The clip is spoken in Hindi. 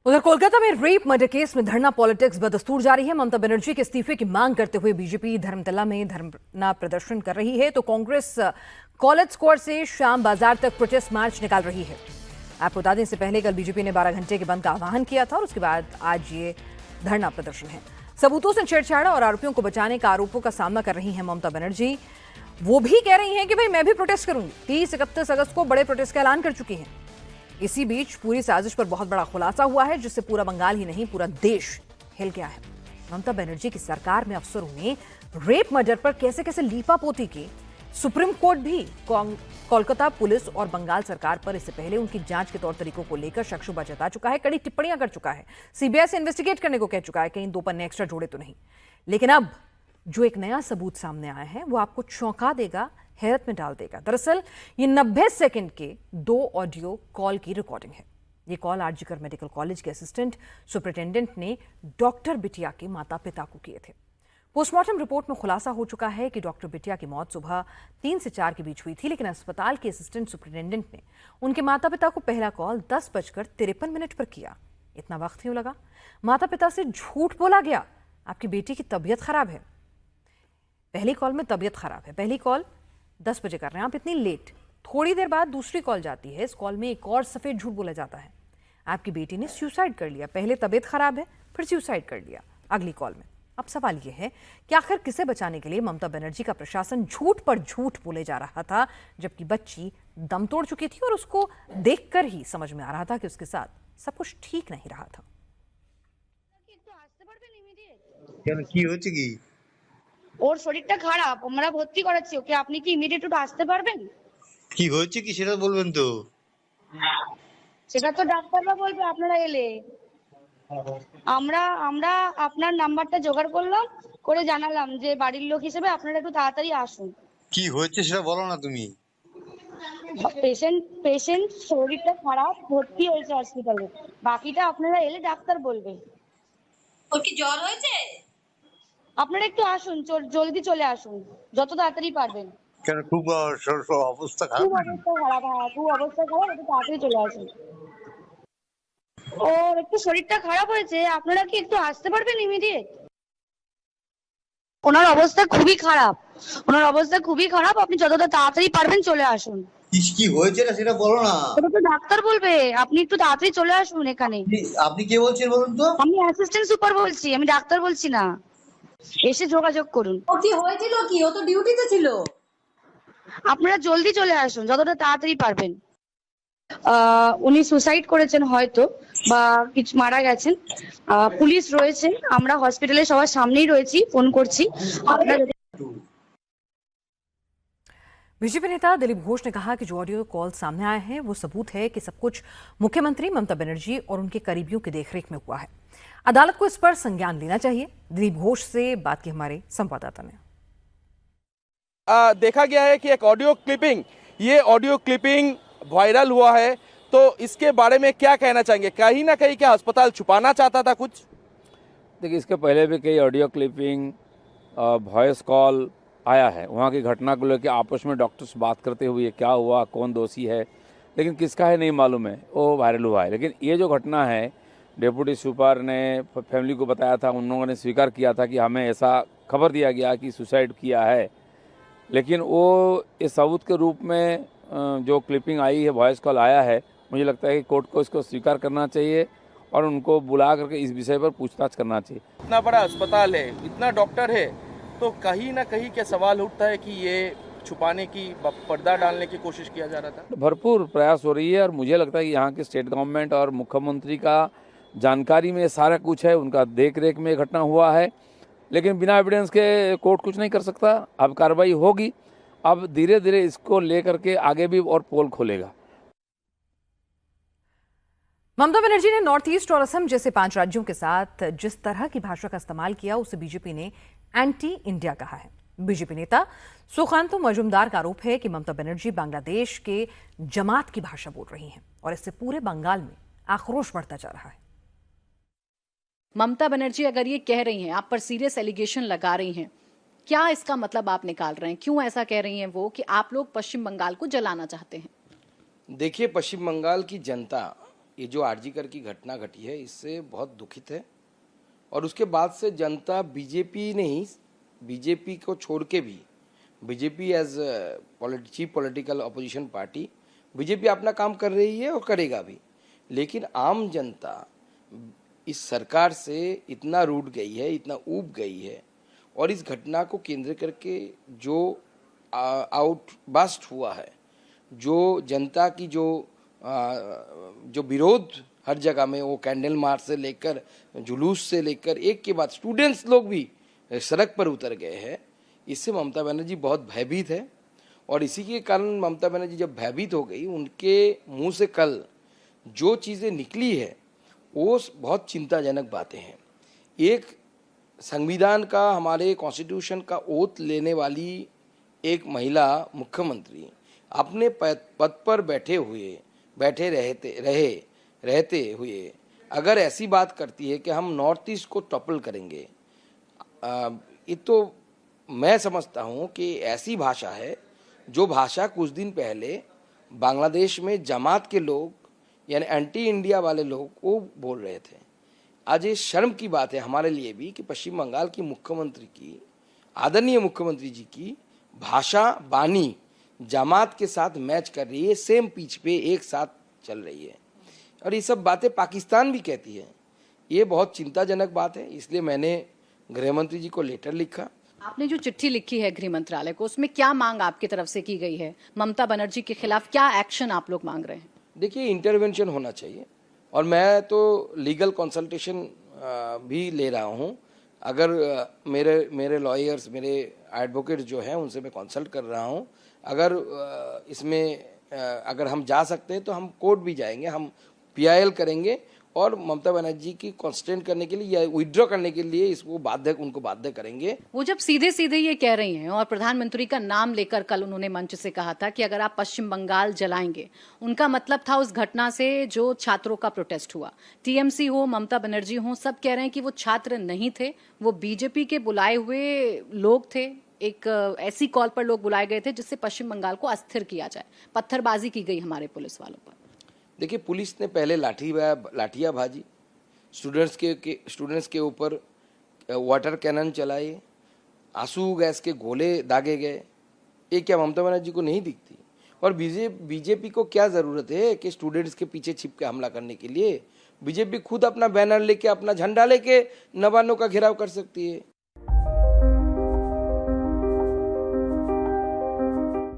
उधर कोलकाता में रेप मर्डर केस में धरना पॉलिटिक्स बदस्तूर जारी है। ममता बनर्जी के इस्तीफे की मांग करते हुए बीजेपी धर्मतला में धरना प्रदर्शन कर रही है, तो कांग्रेस कॉलेज स्क्वायर से श्याम बाजार तक प्रोटेस्ट मार्च निकाल रही है। आपको बता दें, इससे पहले कल बीजेपी ने 12 घंटे के बंद का आह्वान किया था और उसके बाद आज ये धरना प्रदर्शन है। सबूतों से छेड़छाड़ और आरोपियों को बचाने का आरोपों का सामना कर रही है ममता बनर्जी। वो भी कह रही हैं कि भाई मैं भी प्रोटेस्ट करूंगी। 30-31 अगस्त को बड़े प्रोटेस्ट का ऐलान कर चुकी हैं। इसी बीच पूरी साजिश पर बहुत बड़ा खुलासा हुआ है, जिससे पूरा बंगाल ही नहीं पूरा देश हिल गया है। ममता बनर्जी की सरकार में अफसरों ने रेप मर्डर पर कैसे कैसे लीपापोती की। सुप्रीम कोर्ट भी कोलकाता पुलिस और बंगाल सरकार पर इससे पहले उनकी जांच के तौर तरीकों को लेकर शक-शुबा जता चुका है, कड़ी टिप्पणियां कर चुका है। सीबीआई से इन्वेस्टिगेट करने को कह चुका है, कहीं 2 पन्ने एक्स्ट्रा जोड़े तो नहीं। लेकिन अब जो एक नया सबूत सामने आया है वो आपको चौंका देगा, हैरत में डाल देगा। दरअसल ये 90 सेकंड के 2 ऑडियो कॉल की रिकॉर्डिंग है। ये कॉल आरजीकर मेडिकल कॉलेज के असिस्टेंट सुपरिटेंडेंट ने डॉक्टर बिटिया के माता पिता को किए थे। पोस्टमार्टम रिपोर्ट में खुलासा हो चुका है कि डॉक्टर बिटिया की मौत सुबह 3 से 4 के बीच हुई थी, लेकिन अस्पताल के असिस्टेंट सुपरिटेंडेंट ने उनके माता पिता को पहला कॉल 10:53 पर किया। इतना वक्त क्यों लगा? माता पिता से झूठ बोला गया, आपकी बेटी की तबीयत खराब है। पहली कॉल में तबीयत खराब है, पहली कॉल 10 बजे कर रहे हैं आप, इतनी लेट। थोड़ी देर बाद दूसरी कॉल जाती है, इस कॉल में एक और सफेद झूठ बोला जाता है, आपकी बेटी ने सुसाइड कर लिया। पहले तबीयत खराब है, फिर सुसाइड कर लिया अगली कॉल में। अब सवाल यह है कि आखिर किसे बचाने के लिए ममता बनर्जी का प्रशासन झूठ पर झूठ बोले जा रहा था, जबकि बच्ची दम तोड़ चुकी थी और उसको देखकर ही समझ में आ रहा था कि उसके साथ सब कुछ ठीक नहीं रहा था। ওর শরীরটা খারাপ, আমরা ভর্তি করাচ্ছি ওকে, আপনি কি ইমিডিয়েট একটু আসতে পারবেন? কি হয়েছে কি সেটা বলবেন তো? সেটা তো ডাক্তাররা বলবে আপনারা এলে। আমরা আমরা আপনার নাম্বারটা জোগাড় করলাম, করে জানালাম যে বাড়ির লোক হিসেবে আপনারা একটু তাড়াতাড়ি আসুন। কি হয়েছে সেটা বলো না তুমি। পেশেন্ট শরীরটা খারাপ, ভর্তি হয়েছে হসপিটালে, বাকিটা আপনারা এলে ডাক্তার বলবে। ওর কি জ্বর হয়েছে? আপনারা একটু আসুন, জলদি চলে আসুন, যত তাড়াতাড়ি পারবেন। কেন খুব অবস্থা খারাপ? খুব অবস্থা খারাপ, হ্যাঁ খুব অবস্থা খারাপ, একটু তাড়াতাড়ি চলে আসুন। ওর একটু শরীরটা খারাপ হয়েছে, আপনারা কি একটু আসতে পারবেন ইমিডিয়েট? ওনার অবস্থা খুবই খারাপ, আপনি যতটা তাড়াতাড়ি পারবেন চলে আসুন। কি হয়েছে না সেটা বলো না। ওটা তো ডাক্তার বলবে, আপনি একটু তাড়াতাড়ি চলে আসুন এখানে। আপনি কে বলছেন বলুন তো? আমি অ্যাসিস্ট্যান্ট সুপার বলছি, আমি ডাক্তার বলছি না। এসে যোগাযোগ করুন। ও কি হয়েছিল কি? ও তো ডিউটিতে ছিল। আপনারা জলদি চলে আসুন, যতটা তাড়াতাড়ি পারবেন। উনি সুসাইড করেছেন হয়তো, বা কিছু মারা গেছেন। পুলিশ রয়েছে, আমরা হসপিটালে সবার সামনেই রয়েছি, ফোন করছি। আপনারা बीजेपी नेता दिलीप घोष ने कहा कि जो ऑडियो कॉल सामने आया है वो सबूत है कि सब कुछ मुख्यमंत्री ममता बनर्जी और उनके करीबियों की देखरेख में हुआ है। अदालत को इस पर संज्ञान लेना चाहिए। दिलीप घोष से बात की हमारे संवाददाता ने। देखा गया है कि एक ये ऑडियो क्लिपिंग वायरल हुआ है, तो इसके बारे में क्या कहना चाहेंगे? कहीं ना कहीं क्या अस्पताल छुपाना चाहता था कुछ? देखिए, इसके पहले भी कई ऑडियो क्लिपिंग, वॉइस कॉल आया है। वहाँ की घटना को लेकर आपस में डॉक्टर्स बात करते हुए क्या हुआ, कौन दोषी है, लेकिन किसका है नहीं मालूम है, वो वायरल हुआ है। लेकिन ये जो घटना है, डिप्टी सुपर ने फैमिली को बताया था, उन लोगों ने स्वीकार किया था कि हमें ऐसा खबर दिया गया कि सुसाइड किया है। लेकिन वो इस सबूत के रूप में जो क्लिपिंग आई है, वॉइस कॉल आया है, मुझे लगता है कि कोर्ट को इसको स्वीकार करना चाहिए और उनको बुला करके इस विषय पर पूछताछ करना चाहिए। इतना बड़ा अस्पताल है, इतना डॉक्टर है, तो कहीं ना कहीं क्या सवाल उठता है कि ये छुपाने की, पर्दा डालने की कोशिश किया जा रहा था। भरपूर प्रयास हो रही है और मुझे लगता है कि यहाँ की स्टेट गवर्नमेंट और मुख्यमंत्री का जानकारी में सारा कुछ है, उनका देख रेख में घटना हुआ है। लेकिन बिना एविडेंस के कोर्ट कुछ नहीं कर सकता। अब कार्रवाई होगी, अब धीरे धीरे इसको लेकर के आगे भी और पोल खोलेगा। ममता बनर्जी ने नॉर्थ ईस्ट और असम जैसे 5 राज्यों के साथ जिस तरह की भाषा का इस्तेमाल किया, उसे बीजेपी ने एंटी इंडिया कहा है। बीजेपी नेता सुकांतो मजूमदार का आरोप है कि ममता बनर्जी बांग्लादेश के जमात की भाषा बोल रही हैं और इससे पूरे बंगाल में आक्रोश बढ़ता जा रहा है। ममता बनर्जी अगर ये कह रही हैं, आप पर सीरियस एलिगेशन लगा रही हैं, क्या इसका मतलब आप निकाल रहे हैं? क्यों ऐसा कह रही हैं वो कि आप लोग पश्चिम बंगाल को जलाना चाहते हैं? देखिए, पश्चिम बंगाल की जनता ये जो आरजीकर की घटना घटी है इससे बहुत दुखित है और उसके बाद से जनता बीजेपी नहीं, बीजेपी को छोड़ के भी, BJP as chief political opposition party, BJP अपना काम कर रही है और करेगा भी, लेकिन आम जनता इस सरकार से इतना रूठ गई है, इतना ऊब गई है और इस घटना को केंद्र करके जो आउटबस्ट हुआ है, जो जनता की जो विरोध हर जगह में, वो कैंडल मार्च से लेकर जुलूस से लेकर एक के बाद स्टूडेंट्स लोग भी सड़क पर उतर गए हैं, इससे ममता बनर्जी बहुत भयभीत है और इसी के कारण ममता बनर्जी जब भयभीत हो गई, उनके मुंह से कल जो चीज़ें निकली है वो बहुत चिंताजनक बातें हैं। एक संविधान का, हमारे कॉन्स्टिट्यूशन का ओथ लेने वाली एक महिला मुख्यमंत्री अपने पद पर रहते हुए अगर ऐसी बात करती है कि हम नॉर्थ ईस्ट को टॉपल करेंगे, ये तो मैं समझता हूँ कि ऐसी भाषा है जो भाषा कुछ दिन पहले बांग्लादेश में जमात के लोग यानी एंटी इंडिया वाले लोग वो बोल रहे थे। आज ये शर्म की बात है हमारे लिए भी कि पश्चिम बंगाल की मुख्यमंत्री की, आदरणीय मुख्यमंत्री जी की भाषा बानी जमात के साथ मैच कर रही है, सेम पिच पे एक साथ चल रही है और ये सब बातें पाकिस्तान भी कहती है। ये बहुत चिंताजनक बात है, इसलिए मैंने गृह मंत्री जी को लेटर लिखा। आपने जो चिट्ठी लिखी है गृह मंत्रालय को, उसमें क्या मांग आपकी तरफ से की गई है? ममता बनर्जी के खिलाफ क्या एक्शन आप लोग मांग रहे हैं? देखिए, इंटरवेंशन होना चाहिए और मैं तो लीगल कंसल्टेशन भी ले रहा हूँ। अगर मेरे लॉयर्स, मेरे एडवोकेट जो हैं उनसे मैं कंसल्ट कर रहा हूँ। अगर इसमें अगर हम जा सकते हैं तो हम कोर्ट भी जाएंगे, हम PIL करेंगे और ममता बनर्जी की कॉन्स्टेंट करने के लिए या विड्रॉ करने के लिए उनको बाध्य करेंगे। वो जब सीधे सीधे ये कह रही हैं और प्रधानमंत्री का नाम लेकर कल उन्होंने मंच से कहा था कि अगर आप पश्चिम बंगाल जलाएंगे, उनका मतलब था उस घटना से जो छात्रों का प्रोटेस्ट हुआ, TMC हो, ममता बनर्जी हो, सब कह रहे हैं कि वो छात्र नहीं थे, वो बीजेपी के बुलाए हुए लोग थे। एक ऐसी कॉल पर लोग बुलाए गए थे जिससे पश्चिम बंगाल को अस्थिर किया जाए। पत्थरबाजी की गई हमारे पुलिस वालों पर। देखिए, पुलिस ने पहले लाठियाँ भाजी, स्टूडेंट्स के ऊपर वाटर कैनन चलाए, आंसू गैस के गोले दागे गए। ये क्या ममता बनर्जी को नहीं दिखती? और बीजेपी को क्या ज़रूरत है कि स्टूडेंट्स के पीछे छिप के हमला करने के लिए? बीजेपी खुद अपना बैनर लेके, अपना झंडा लेके नवान्नों का घेराव कर सकती है।